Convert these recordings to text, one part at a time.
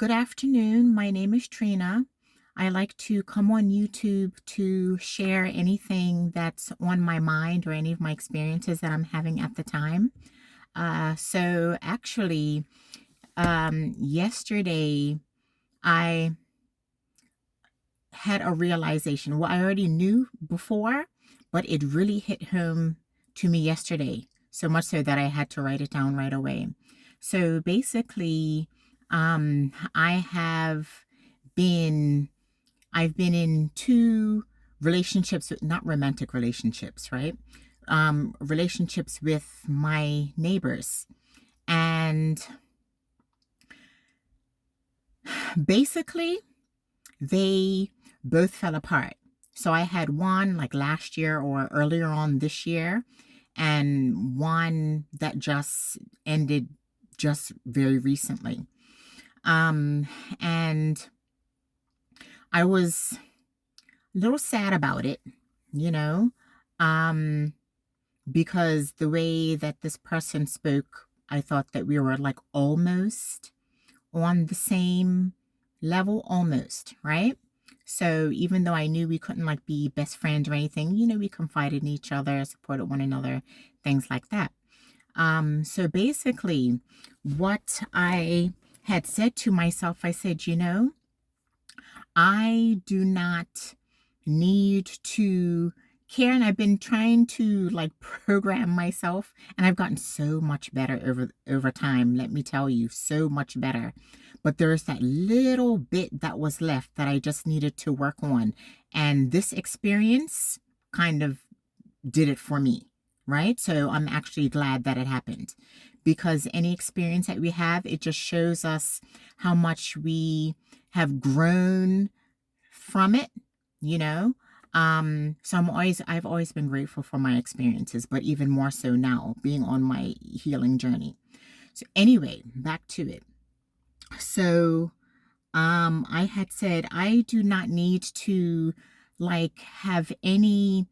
Good afternoon. My name is Trina. I like to come on YouTube to share anything that's on my mind or any of my experiences that I'm having at the time. So actually, yesterday I had a realization. Well, I already knew before, but it really hit home to me yesterday, so much so that I had to write it down right away. So basically, I have been I've been in two relationships, not romantic relationships, right? Relationships with my neighbors. And basically, they both fell apart. So I had one like last year or earlier on this year, and one that just ended just very recently. Um, and I was a little sad about it, you know, um, because the way that this person spoke, I thought that we were like almost on the same level, almost, right? So even though I knew we couldn't like be best friends or anything, we confided in each other, supported one another, things like that. So basically, what I had said to myself, I said, I do not need to care. And I've been trying to like program myself, and I've gotten so much better over time. Let me tell you, so much better. But there's that little bit that was left that I just needed to work on. And this experience kind of did it for me, right? So I'm actually glad that it happened, because any experience that we have, it just shows us how much we have grown from it, you know? So I've always been grateful for my experiences, but even more so now, being on my healing journey. So anyway, back to it. So, I had said I do not need to like have any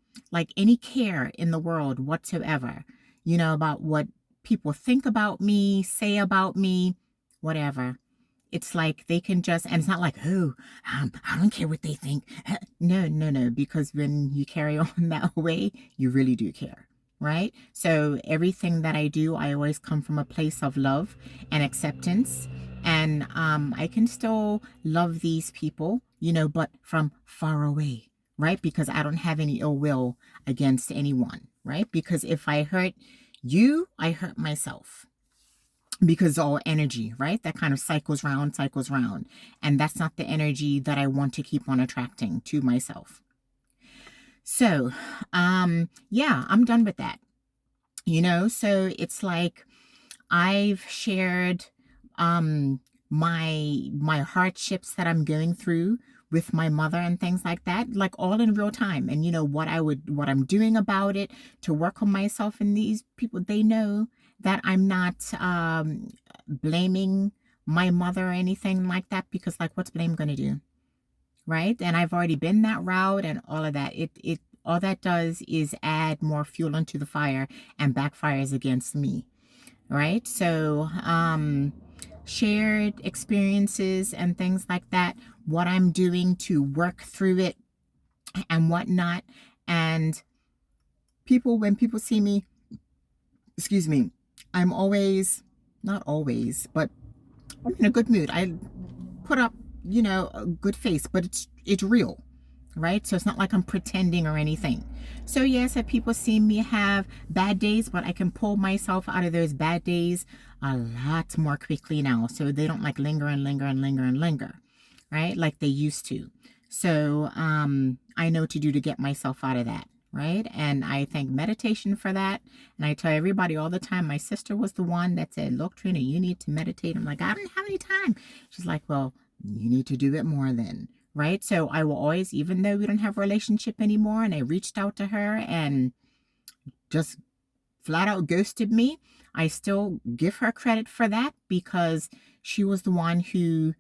care in the world whatsoever, about what people think about me, say about me, whatever. It's like they can just, and it's not like, oh, I don't care what they think. No, no, no, because when you carry on that way, you really do care, right? So everything that I do, I always come from a place of love and acceptance. And I can still love these people, but from far away, right? Because I don't have any ill will against anyone, right? Because if I hurt you, I hurt myself, because all energy, right? That kind of cycles round, cycles round. And that's not the energy that I want to keep on attracting to myself. So, yeah, I'm done with that. So it's like I've shared my hardships that I'm going through with my mother and things like that, like all in real time. And what I'm doing about it to work on myself. And these people, they know that I'm not blaming my mother or anything like that, because like what's blame gonna do? Right? And I've already been that route and all of that. It all that does is add more fuel into the fire and backfires against me, right? So, shared experiences and things like that, what I'm doing to work through it and whatnot. And when people see me, excuse me, I'm always, not always, but I'm in a good mood. I put up, a good face, but it's real, right? So it's not like I'm pretending or anything. So yes, if people see me have bad days, but I can pull myself out of those bad days a lot more quickly now. So they don't like linger and linger and linger and linger, right? Like they used to. So I know what to do to get myself out of that. Right. And I thank meditation for that. And I tell everybody all the time, my sister was the one that said, look, Trina, you need to meditate. I'm like, I don't have any time. She's like, well, you need to do it more then. Right. So I will always, even though we don't have a relationship anymore, and I reached out to her and just flat out ghosted me, I still give her credit for that, because she was the one who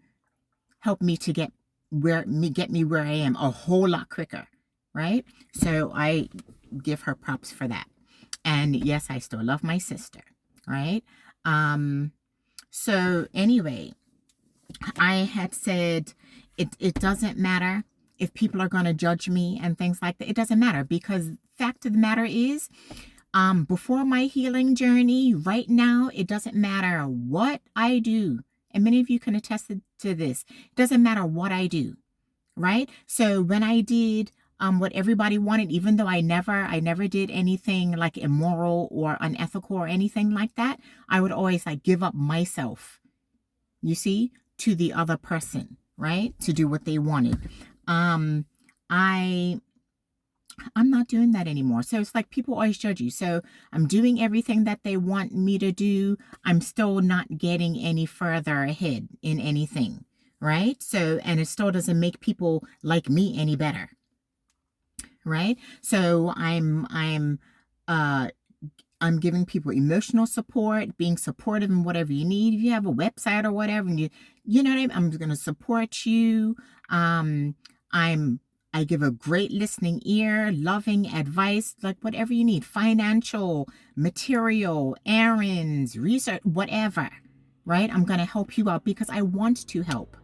helped me to get me where I am a whole lot quicker. Right. So I give her props for that. And yes, I still love my sister. Right. Um, so anyway, I had said it doesn't matter if people are going to judge me and things like that. It doesn't matter, because fact of the matter is, before my healing journey, right now, it doesn't matter what I do. And many of you can attest to this. It doesn't matter what I do, right? So when I did what everybody wanted, even though I never did anything like immoral or unethical or anything like that, I would always like give up myself, you see, to the other person, right? To do what they wanted. Um, I I'm not doing that anymore. So it's like people always judge you. So I'm doing everything that they want me to do. I'm still not getting any further ahead in anything, right? So, and it still doesn't make people like me any better, right? So uh I'm giving people emotional support, being supportive in whatever you need. If you have a website or whatever, and you know what I mean? I'm going to support you. Um, I'm, I give a great listening ear, loving advice, like whatever you need, financial, material, errands, research, whatever, right? I'm going to help you out because I want to help,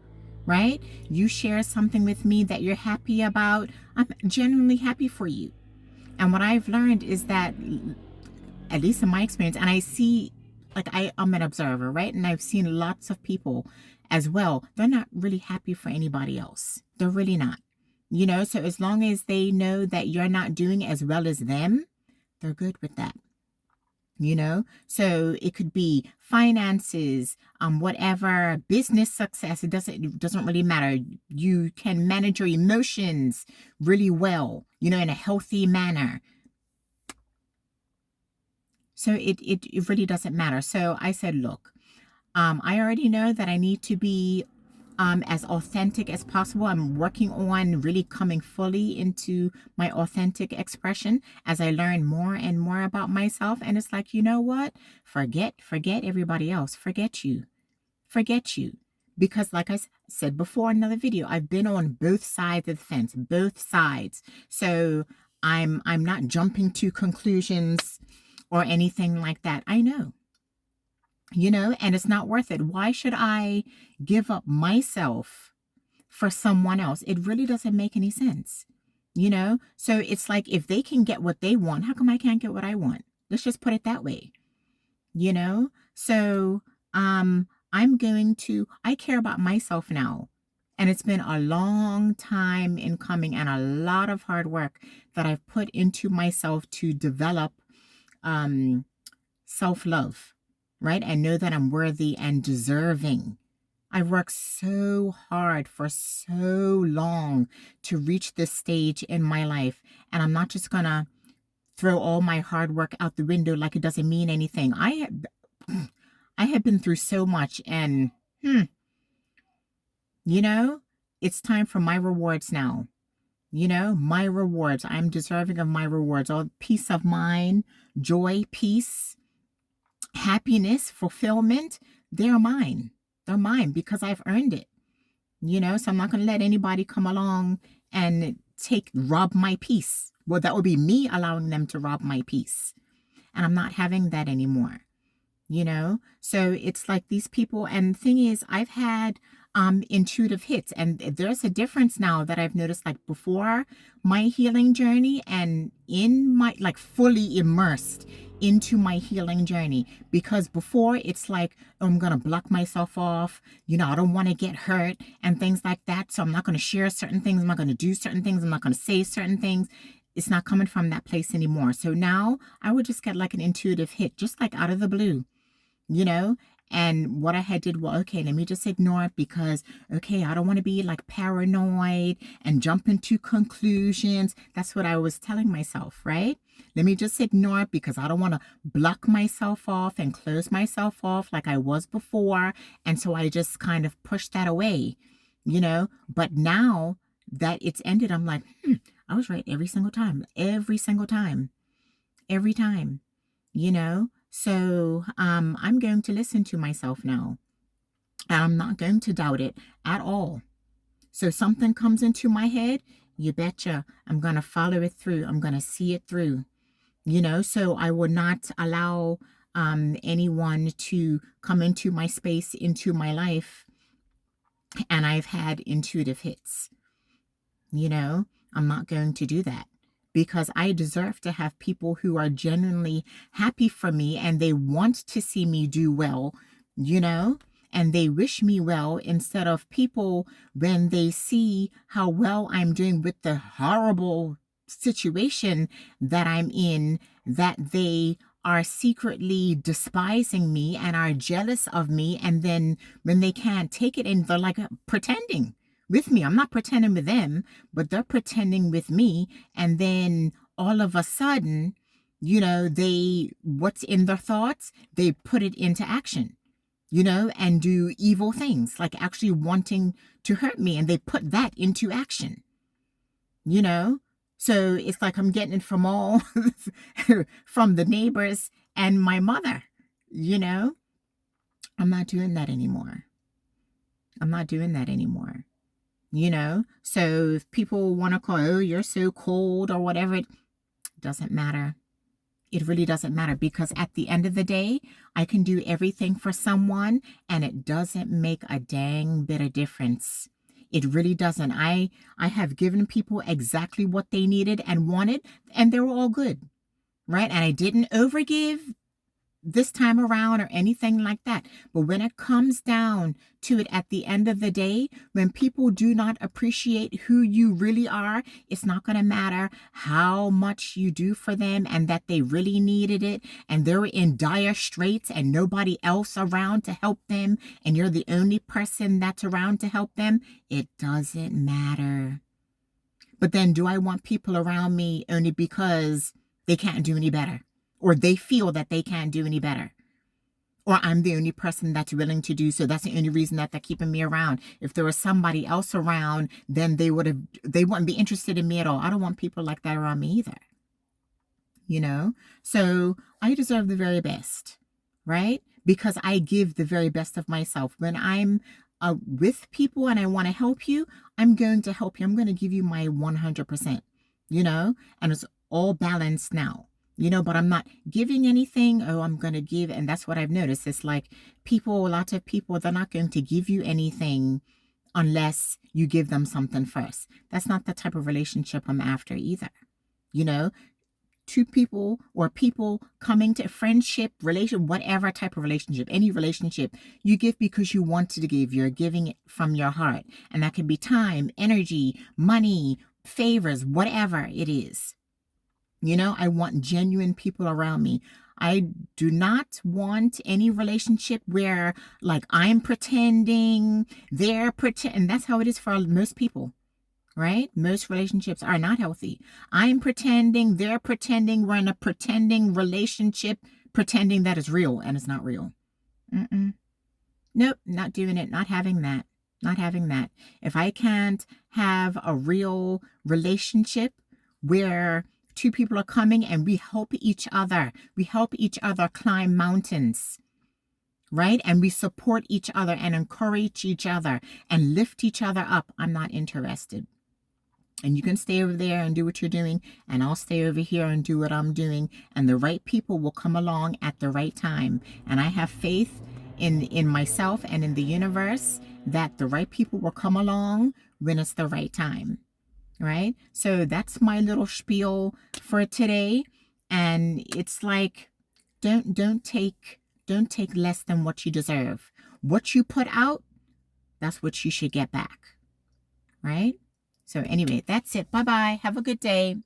right? You share something with me that you're happy about. I'm genuinely happy for you. And what I've learned is that, at least in my experience, and I see, like I'm an observer, right? And I've seen lots of people as well. They're not really happy for anybody else. They're really not. You know, so as long as they know that you're not doing as well as them, they're good with that. You know, so it could be finances, whatever, business success. It doesn't really matter. You can manage your emotions really well, you know, in a healthy manner. So it really doesn't matter. So I said, look, I already know that I need to be as authentic as possible. I'm working on really coming fully into my authentic expression as I learn more and more about myself. And it's like, you know what? Forget everybody else. Forget you. Because like I said before in another video, I've been on both sides of the fence, both sides. So I'm not jumping to conclusions or anything like that. I know, you know, and it's not worth it. Why should I give up myself for someone else? It really doesn't make any sense, you know? So it's like if they can get what they want, how come I can't get what I want? Let's just put it that way, you know? So I care about myself now. And it's been a long time in coming and a lot of hard work that I've put into myself to develop um self-love, right? I know that I'm worthy and deserving. I worked so hard for so long to reach this stage in my life, and I'm not just gonna throw all my hard work out the window like it doesn't mean anything. I have been through so much, and you know, it's time for my rewards now. You know, my rewards. I'm deserving of my rewards. All peace of mind, joy, peace, happiness, fulfillment, they're mine. They're mine because I've earned it. You know, so I'm not going to let anybody come along and rob my peace. Well, that would be me allowing them to rob my peace. And I'm not having that anymore, you know? So it's like these people, and the thing is, I've had intuitive hits, and there's a difference now that I've noticed, like before my healing journey and in my, like fully immersed into my healing journey, because before it's like, oh, I'm gonna block myself off, you know, I don't want to get hurt and things like that, so I'm not going to share certain things, I'm not going to do certain things, I'm not going to say certain things. It's not coming from that place anymore. So now I would just get like an intuitive hit, just like out of the blue, you know? And what I had did, well, okay, let me just ignore it because, okay, I don't want to be like paranoid and jump into conclusions. That's what I was telling myself, right? Let me just ignore it because I don't want to block myself off and close myself off like I was before. And so I just kind of pushed that away, you know? But now that it's ended, I'm like, I was right every single time, every time, you know? So I'm going to listen to myself now. And I'm not going to doubt it at all. So something comes into my head, you betcha I'm going to follow it through. I'm going to see it through, you know? So I will not allow anyone to come into my space, into my life, and I've had intuitive hits. You know, I'm not going to do that because I deserve to have people who are genuinely happy for me and they want to see me do well, you know, and they wish me well instead of people when they see how well I'm doing with the horrible situation that I'm in, that they are secretly despising me and are jealous of me. And then when they can't take it and they're like pretending with me. I'm not pretending with them, but they're pretending with me. And then all of a sudden, what's in their thoughts, they put it into action, and do evil things, like actually wanting to hurt me. And they put that into action, you know? So it's like I'm getting it from all, from the neighbors and my mother, you know? I'm not doing that anymore. I'm not doing that anymore. So if people want to call, oh, you're so cold or whatever, it doesn't matter. It really doesn't matter, because at the end of the day, I can do everything for someone and it doesn't make a dang bit of difference. It really doesn't. I have given people exactly what they needed and wanted, and they were all good, right? And I didn't overgive this time around or anything like that. But when it comes down to it at the end of the day, when people do not appreciate who you really are, it's not going to matter how much you do for them and that they really needed it and they're in dire straits and nobody else around to help them and you're the only person that's around to help them. It doesn't matter. But then do I want people around me only because they can't do any better? Or they feel that they can't do any better? Or I'm the only person that's willing to do so. That's the only reason that they're keeping me around. If there was somebody else around, then they wouldn't be interested in me at all. I don't want people like that around me either. So I deserve the very best, right? Because I give the very best of myself. When I'm with people and I want to help you, I'm going to help you. I'm going to give you my 100%, and it's all balanced now. But I'm not giving anything. Oh, I'm going to give. And that's what I've noticed. It's like lots of people, they're not going to give you anything unless you give them something first. That's not the type of relationship I'm after either. Two people or people coming to friendship, relation, whatever type of relationship, any relationship, you give because you wanted to give. You're giving it from your heart. And that could be time, energy, money, favors, whatever it is. I want genuine people around me. I do not want any relationship where like I'm pretending, they're pretending. That's how it is for most people, right? Most relationships are not healthy. I'm pretending, they're pretending, we're in a pretending relationship, pretending that it's real and it's not real. Nope, not doing it, not having that, not having that. If I can't have a real relationship where two people are coming and we help each other climb mountains, right? And we support each other and encourage each other and lift each other up, I'm not interested. And you can stay over there and do what you're doing, and I'll stay over here and do what I'm doing, and the right people will come along at the right time. And I have faith in myself and in the universe that the right people will come along when it's the right time, right? So that's my little spiel for today. And it's like, don't take less than what you deserve. What you put out, that's what you should get back, right? So anyway, that's it. Bye-bye. Have a good day.